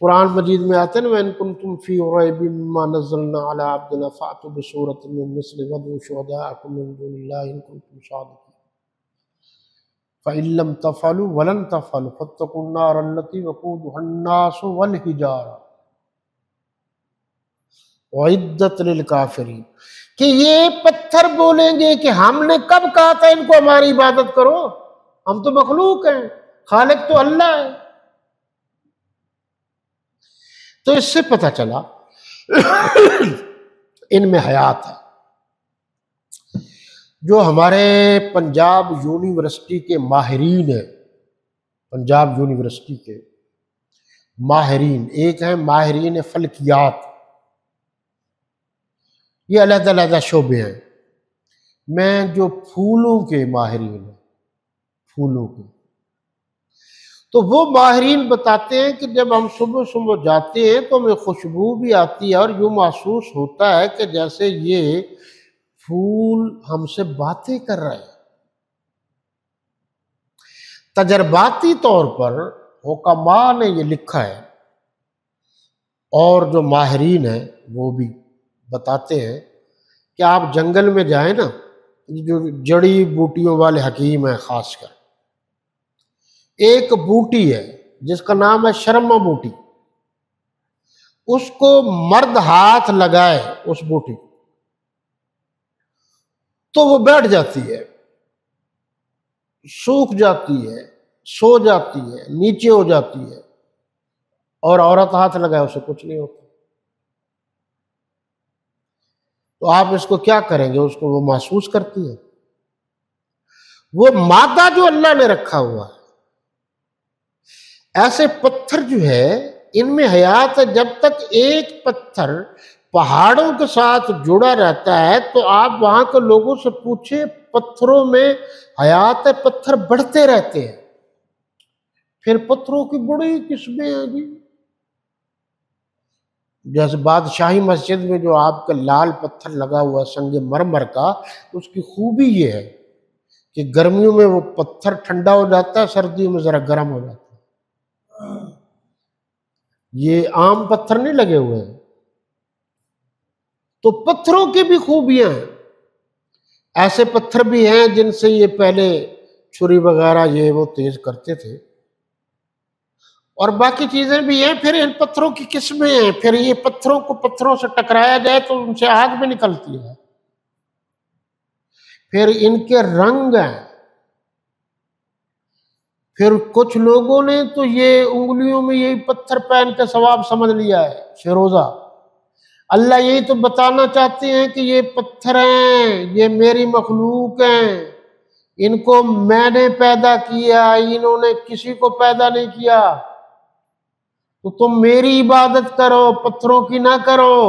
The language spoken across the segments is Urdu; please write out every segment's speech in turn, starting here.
قرآن مجید میں آتے ہیں نا وَإِن كُنتُمْ فِي رَيْبٍ مِّمَّا نَزَّلْنَا عَلَىٰ عَبْدِنَا فَأْتُوا بِسُورَةٍ مِّن مِّثْلِهِ وَادْعُوا شُهَدَاءَكُم مِّن دُونِ اللَّهِ إِن كُنتُمْ صَادِقِينَ فَإِن لَّمْ تَفْعَلُوا وَلَن تَفْعَلُوا فَاتَّقُوا النَّارَ الَّتِي وَقُودُهَا النَّاسُ وَالْحِجَارَةُ اعدت للکافرین، کہ یہ پتھر بولیں گے کہ ہم نے کب کہا تھا ان کو ہماری عبادت کرو، ہم تو مخلوق ہیں، خالق تو اللہ ہے۔ تو اس سے پتہ چلا ان میں حیات ہے۔ جو ہمارے پنجاب یونیورسٹی کے ماہرین ہیں، پنجاب یونیورسٹی کے ماہرین، ایک ہیں ماہرین فلکیات، یہ علیحدہ علیحدہ شعبے ہیں۔ میں جو پھولوں کے ماہرین ہیں، پھولوں کے، تو وہ ماہرین بتاتے ہیں کہ جب ہم صبح صبح جاتے ہیں تو ہمیں خوشبو بھی آتی ہے اور یوں محسوس ہوتا ہے کہ جیسے یہ پھول ہم سے باتیں کر رہے ہیں۔ تجرباتی طور پر حکماء نے یہ لکھا ہے، اور جو ماہرین ہیں وہ بھی بتاتے ہیں کہ آپ جنگل میں جائیں نا، جو جڑی بوٹیوں والے حکیم ہیں خاص کر، ایک بوٹی ہے جس کا نام ہے شرما بوٹی، اس کو مرد ہاتھ لگائے اس بوٹی تو وہ بیٹھ جاتی ہے، سوکھ جاتی ہے، سو جاتی ہے، نیچے ہو جاتی ہے، اور عورت ہاتھ لگائے اسے کچھ نہیں ہوتا۔ تو آپ اس کو کیا کریں گے؟ اس کو وہ محسوس کرتی ہے۔ وہ مادہ جو اللہ نے رکھا ہوا ہے، ایسے پتھر جو ہے ان میں حیات ہے۔ جب تک ایک پتھر پہاڑوں کے ساتھ جڑا رہتا ہے تو آپ وہاں کے لوگوں سے پوچھیں، پتھروں میں حیات ہے، پتھر بڑھتے رہتے ہیں۔ پھر پتھروں کی بڑی قسمیں ہیں جی، جیسے بادشاہی مسجد میں جو آپ کا لال پتھر لگا ہوا ہے سنگ مرمر کا، اس کی خوبی یہ ہے کہ گرمیوں میں وہ پتھر ٹھنڈا ہو جاتا ہے، سردیوں میں ذرا گرم ہو جاتا ہے۔ یہ عام پتھر نہیں لگے ہوئے ہیں۔ تو پتھروں کی بھی خوبیاں ہیں۔ ایسے پتھر بھی ہیں جن سے یہ پہلے چھری وغیرہ یہ وہ تیز کرتے تھے، اور باقی چیزیں بھی ہیں۔ پھر ان پتھروں کی قسمیں ہیں، پھر یہ پتھروں کو پتھروں سے ٹکرایا جائے تو ان سے آگ بھی نکلتی ہے۔ پھر ان کے رنگ ہیں۔ پھر کچھ لوگوں نے تو یہ انگلیوں میں یہی پتھر پہن کے ثواب سمجھ لیا ہے، فیروزہ۔ اللہ یہی تو بتانا چاہتے ہیں کہ یہ پتھر ہیں، یہ میری مخلوق ہیں، ان کو میں نے پیدا کیا، انہوں نے کسی کو پیدا نہیں کیا، تو تم میری عبادت کرو، پتھروں کی نہ کرو۔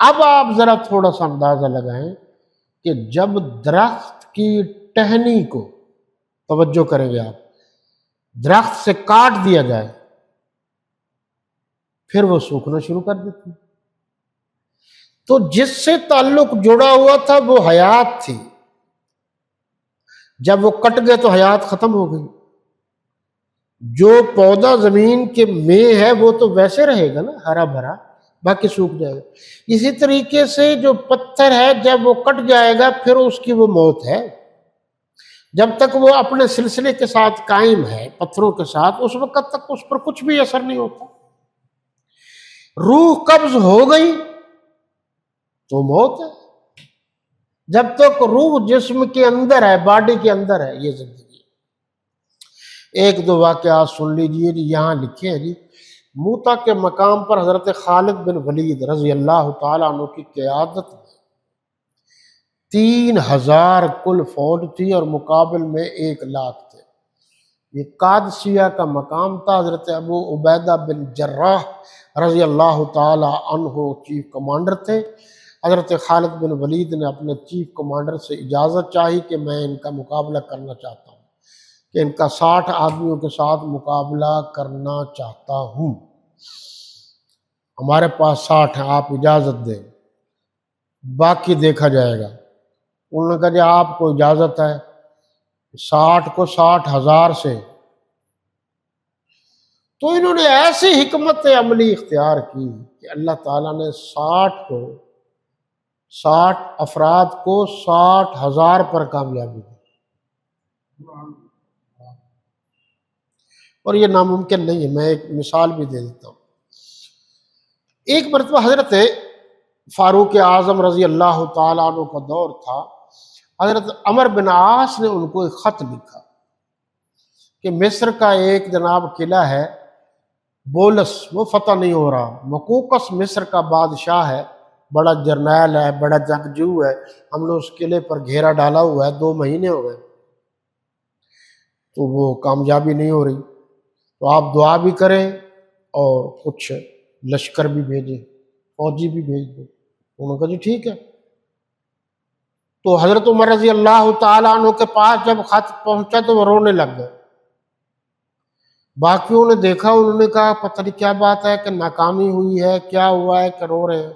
اب آپ ذرا تھوڑا سا اندازہ لگائیں کہ جب درخت کی ٹہنی کو، توجہ کریں گے آپ، درخت سے کاٹ دیا جائے پھر وہ سوکھنا شروع کر دیتی۔ تو جس سے تعلق جڑا ہوا تھا وہ حیات تھی، جب وہ کٹ گئے تو حیات ختم ہو گئی۔ جو پودا زمین کے میں ہے وہ تو ویسے رہے گا نا، ہرا بھرا، باقی سوکھ جائے گا۔ اسی طریقے سے جو پتھر ہے جب وہ کٹ جائے گا پھر اس کی وہ موت ہے۔ جب تک وہ اپنے سلسلے کے ساتھ قائم ہے پتھروں کے ساتھ، اس وقت تک اس پر کچھ بھی اثر نہیں ہوتا۔ روح قبض ہو گئی تو موت ہے۔ جب تک روح جسم کے اندر ہے، باڈی کے اندر ہے، یہ زندگی۔ ایک دو واقعات سن لیجئے جی، یہاں لکھے ہیں جی، موتا کے مقام پر حضرت خالد بن ولید رضی اللہ تعالیٰ عنہ کی قیادت میں 3000 کل فوج تھی اور مقابل میں 1,00,000 تھے۔ یہ قادسیہ کا مقام تھا۔ حضرت ابو عبیدہ بن جراح رضی اللہ تعالی عنہ چیف کمانڈر تھے۔ حضرت خالد بن ولید نے اپنے چیف کمانڈر سے اجازت چاہی کہ میں ان کا مقابلہ کرنا چاہتا ہوں، کہ ان کا 60 آدمیوں کے ساتھ مقابلہ کرنا چاہتا ہوں، ہمارے پاس 60 ہیں، آپ اجازت دیں، باقی دیکھا جائے گا۔ انہوں نے کہا جی آپ کو اجازت ہے۔ 60 کو 60,000 سے تو انہوں نے ایسی حکمت عملی اختیار کی کہ اللہ تعالیٰ نے 60 افراد کو 60,000 پر کامیابی دی، اور یہ ناممکن نہیں ہے۔ میں ایک مثال بھی دے دیتا ہوں۔ ایک مرتبہ حضرت فاروق اعظم رضی اللہ تعالیٰ عنہ کا دور تھا، حضرت عمر بن عاص نے ان کو ایک خط لکھا کہ مصر کا ایک جناب قلعہ ہے بولس، وہ فتح نہیں ہو رہا، مقوقس مصر کا بادشاہ ہے، بڑا جرنیل ہے، بڑا جنگجو ہے، ہم نے اس قلعے پر گھیرا ڈالا ہوا ہے، 2 مہینے ہو گئے تو وہ کامیابی نہیں ہو رہی، تو آپ دعا بھی کریں اور کچھ لشکر بھی بھیجیں، فوجی بھی بھیج دیں۔ انہوں نے کہا جی ٹھیک ہے۔ تو حضرت عمر رضی اللہ تعالیٰ عنہ کے پاس جب خط پہنچا تو وہ رونے لگ گئے۔ باقیوں نے دیکھا، انہوں نے کہا پتہ نہیں کیا بات ہے کہ ناکامی ہوئی ہے، کیا ہوا ہے کہ رو رہے ہیں؟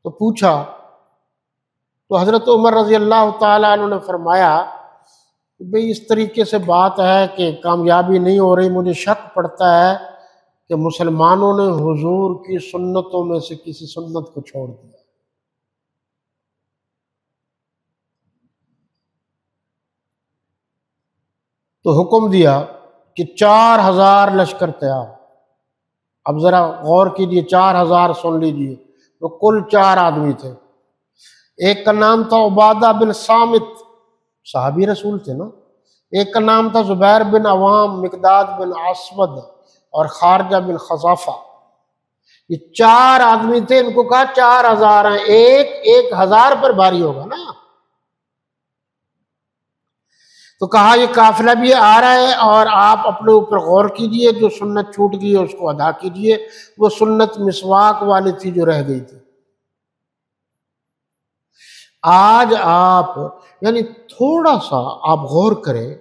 تو پوچھا تو حضرت عمر رضی اللہ تعالیٰ عنہ نے فرمایا کہ بھئی اس طریقے سے بات ہے کہ کامیابی نہیں ہو رہی، مجھے شک پڑتا ہے کہ مسلمانوں نے حضور کی سنتوں میں سے کسی سنت کو چھوڑ دیا۔ تو حکم دیا کہ 4,000 لشکر تیار۔ اب ذرا غور کیجئے، 4,000 سن لیجئے، تو کل 4 آدمی تھے۔ ایک کا نام تھا عبادہ بن صامت، صحابی رسول تھے نا۔ ایک کا نام تھا زبیر بن عوام، مقداد بن اسود اور خارجہ بن خزافہ۔ یہ 4 آدمی تھے، ان کو کہا 4,000 ہیں، 1,000 پر بھاری ہوگا نا۔ تو کہا یہ قافلہ بھی آ رہا ہے اور آپ اپنے اوپر غور کیجئے، جو سنت چھوٹ گئی ہے اس کو ادا کیجئے۔ وہ سنت مسواک والی تھی جو رہ گئی تھی۔ آج آپ یعنی تھوڑا سا آپ غور کریں،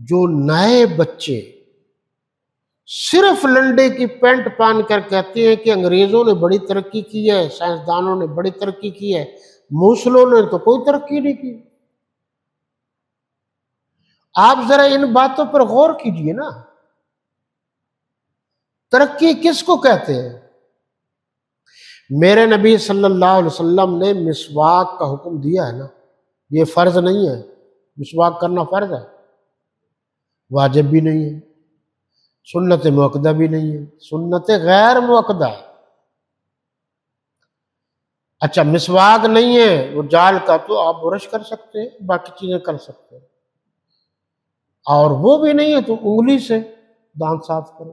جو نئے بچے صرف لنڈے کی پینٹ پہن کر کہتے ہیں کہ انگریزوں نے بڑی ترقی کی ہے، سائنسدانوں نے بڑی ترقی کی ہے، موسلوں نے تو کوئی ترقی نہیں کی۔ آپ ذرا ان باتوں پر غور کیجئے نا، ترقی کس کو کہتے ہیں؟ میرے نبی صلی اللہ علیہ وسلم نے مسواک کا حکم دیا ہے نا، یہ فرض نہیں ہے، مسواک کرنا فرض ہے، واجب بھی نہیں ہے، سنت مؤکدہ بھی نہیں ہے، سنت غیر مؤکدہ ہے۔ اچھا مسواک نہیں ہے وہ جال کا، تو آپ برش کر سکتے ہیں، باقی چیزیں کر سکتے ہیں، اور وہ بھی نہیں ہے تو انگلی سے دانت صاف کرو۔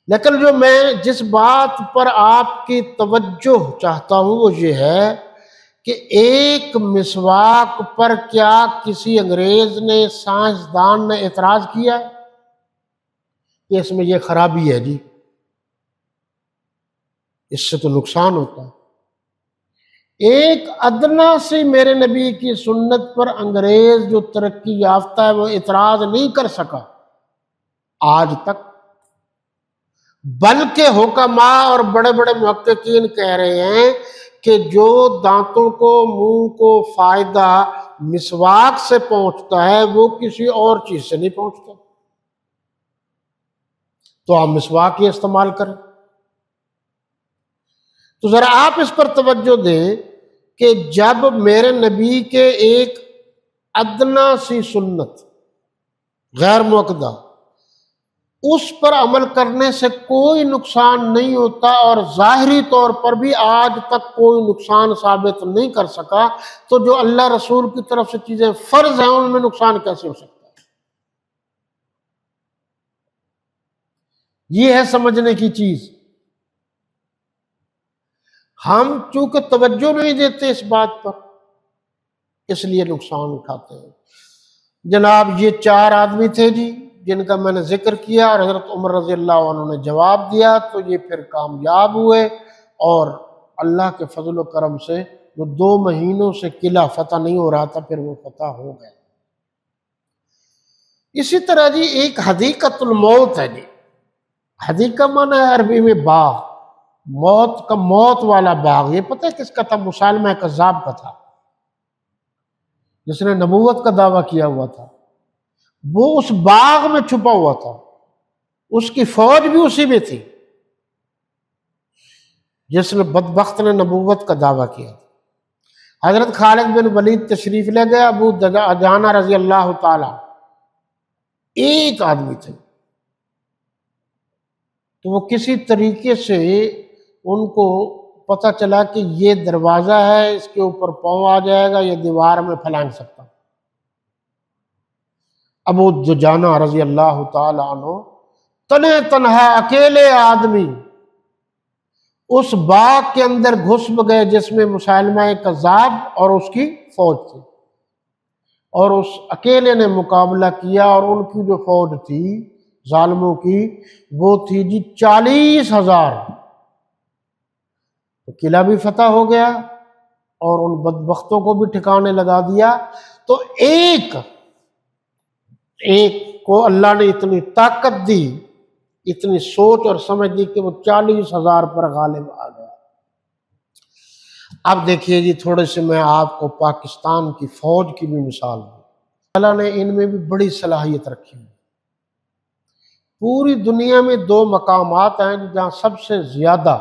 لیکن جو میں جس بات پر آپ کی توجہ چاہتا ہوں وہ یہ ہے کہ ایک مسواک پر کیا کسی انگریز نے، سائنسدان نے اعتراض کیا کہ اس میں یہ خرابی ہے جی، اس سے تو نقصان ہوتا ہے؟ ایک ادنا سی میرے نبی کی سنت پر انگریز جو ترقی یافتہ ہے وہ اعتراض نہیں کر سکا آج تک، بلکہ حکماء اور بڑے بڑے محققین کہہ رہے ہیں کہ جو دانتوں کو، منہ کو فائدہ مسواک سے پہنچتا ہے وہ کسی اور چیز سے نہیں پہنچتا، تو آپ مسواک ہی استعمال کریں۔ تو ذرا آپ اس پر توجہ دیں کہ جب میرے نبی کے ایک ادنا سی سنت غیر مؤکدہ، اس پر عمل کرنے سے کوئی نقصان نہیں ہوتا، اور ظاہری طور پر بھی آج تک کوئی نقصان ثابت نہیں کر سکا، تو جو اللہ رسول کی طرف سے چیزیں فرض ہیں ان میں نقصان کیسے ہو سکتا ہے؟ یہ ہے سمجھنے کی چیز۔ ہم چونکہ توجہ نہیں دیتے اس بات پر، اس لیے نقصان اٹھاتے ہیں۔ جناب یہ 4 آدمی تھے جی جن کا میں نے ذکر کیا، اور حضرت عمر رضی اللہ عنہ نے جواب دیا، تو یہ پھر کامیاب ہوئے، اور اللہ کے فضل و کرم سے وہ 2 مہینوں سے قلعہ فتح نہیں ہو رہا تھا، پھر وہ فتح ہو گئے۔ اسی طرح جی ایک حدیقۃ الموت ہے جی، حدیقہ معنی ہے عربی میں باغ، موت کا موت والا باغ۔ یہ پتہ ہے کس کا تھا؟ مسالمہ کذاب کا تھا، جس نے نبوت کا دعویٰ کیا ہوا تھا، وہ اس باغ میں چھپا ہوا تھا۔ اس کی فوج بھی اسی میں تھی جس نے بدبخت نے نبوت کا دعویٰ کیا تھا۔ حضرت خالد بن ولید تشریف لے گئے، ابو دجانہ رضی اللہ تعالی ایک آدمی تھے، تو وہ کسی طریقے سے ان کو پتہ چلا کہ یہ دروازہ ہے، اس کے اوپر پاؤں آ جائے گا، یہ دیوار میں پھلانگ سکتا۔ ابو دجانہ رضی اللہ تعالی عنہ تنے تنہا اکیلے آدمی اس باغ کے اندر گھس گئے جس میں مسیلمہ کذاب اور اس کی فوج تھی، اور اس اکیلے نے مقابلہ کیا، اور ان کی جو فوج تھی ظالموں کی وہ تھی جی 40,000۔ تو قلعہ بھی فتح ہو گیا اور ان بدبختوں کو بھی ٹھکانے لگا دیا۔ تو ایک کو اللہ نے اتنی طاقت دی، اتنی سوچ اور سمجھ دی کہ وہ 40,000 پر غالب آ گیا۔ اب دیکھیے جی تھوڑے سے میں آپ کو پاکستان کی فوج کی بھی مثال دوں۔ اللہ نے ان میں بھی بڑی صلاحیت رکھی ہے۔ پوری دنیا میں 2 مقامات ہیں جہاں سب سے زیادہ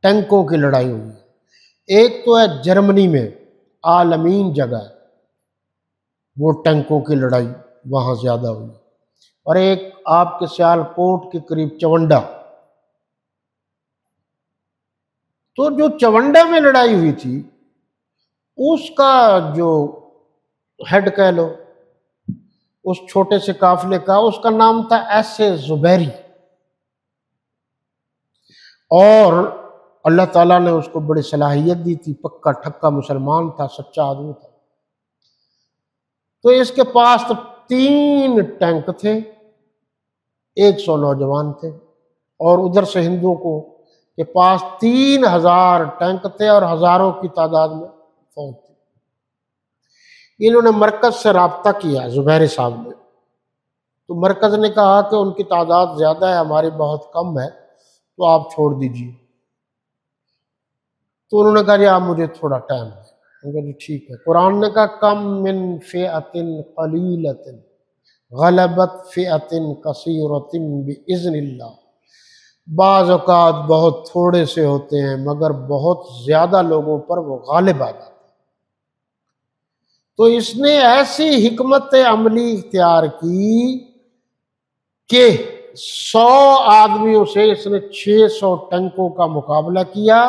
ٹینکوں کی لڑائی ہوئی ہے۔ ایک تو ہے جرمنی میں، عالمین جگہ ہے، وہ ٹینکوں کی لڑائی وہاں زیادہ ہوئی، اور ایک آپ کے سیال کوٹ کے قریب چونڈا۔ تو جو چونڈا میں لڑائی ہوئی تھی اس کا جو ہیڈ کہہ لو اس چھوٹے سے قافلے کا، اس کا نام تھا ایس اے زبیری، اور اللہ تعالیٰ نے اس کو بڑی صلاحیت دی تھی، پکا ٹھکا مسلمان تھا، سچا آدمی تھا۔ تو اس کے پاس تو 3 ٹینک تھے، 100 نوجوان تھے، اور ادھر سے ہندوؤں کو کے پاس 3,000 ٹینک تھے اور ہزاروں کی تعداد میں فوج تھی۔ انہوں نے مرکز سے رابطہ کیا، زبیر صاحب نے، تو مرکز نے کہا کہ ان کی تعداد زیادہ ہے، ہماری بہت کم ہے، تو آپ چھوڑ دیجیے۔ تو انہوں نے کہا جی آپ مجھے تھوڑا ٹائم ہے۔ انہوں نے کہا جی ٹھیک ہے۔ قرآن نے کہا کم من فئۃ قلیلۃ غلبت فئۃ کثیرۃ باذن اللہ، بعض اوقات بہت تھوڑے سے ہوتے ہیں مگر بہت زیادہ لوگوں پر وہ غالب آ جاتے ہیں۔ تو اس نے ایسی حکمت عملی اختیار کی کہ 100 آدمیوں سے اس نے 600 ٹینکوں کا مقابلہ کیا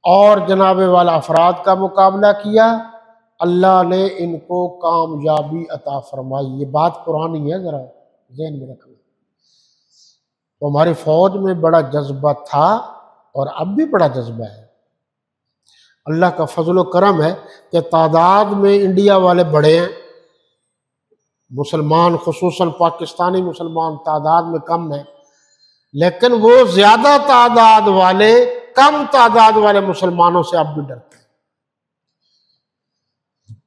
اور جناب والا افراد کا مقابلہ کیا۔ اللہ نے ان کو کامیابی عطا فرمائی۔ یہ بات قرآنی ہے، ذرا ذہن میں رکھنا۔ تو ہماری فوج میں بڑا جذبہ تھا اور اب بھی بڑا جذبہ ہے۔ اللہ کا فضل و کرم ہے کہ تعداد میں انڈیا والے بڑے ہیں، مسلمان خصوصاً پاکستانی مسلمان تعداد میں کم ہیں، لیکن وہ زیادہ تعداد والے کم تعداد والے مسلمانوں سے اب بھی ڈرتے ہیں۔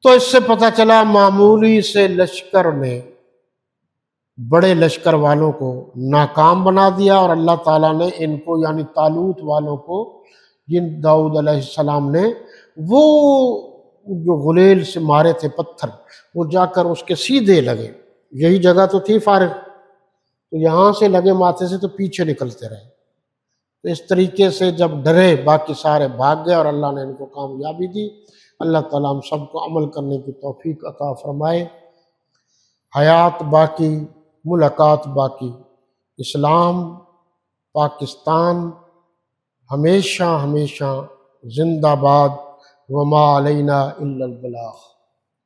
تو اس سے پتہ چلا معمولی سے لشکر نے بڑے لشکر والوں کو ناکام بنا دیا، اور اللہ تعالیٰ نے ان کو یعنی طالوت والوں کو، جن داؤد علیہ السلام نے وہ جو غلیل سے مارے تھے پتھر، وہ جا کر اس کے سیدھے لگے، یہی جگہ تو تھی فارغ، تو یہاں سے لگے ماتھے سے تو پیچھے نکلتے رہے۔ تو اس طریقے سے جب ڈرے باقی سارے بھاگ گئے اور اللہ نے ان کو کامیابی دی۔ اللہ تعالیٰ ہم سب کو عمل کرنے کی توفیق عطا فرمائے۔ حیات باقی، ملاقات باقی۔ اسلام، پاکستان ہمیشہ ہمیشہ زندہ باد، وما علینا الا البلاغ۔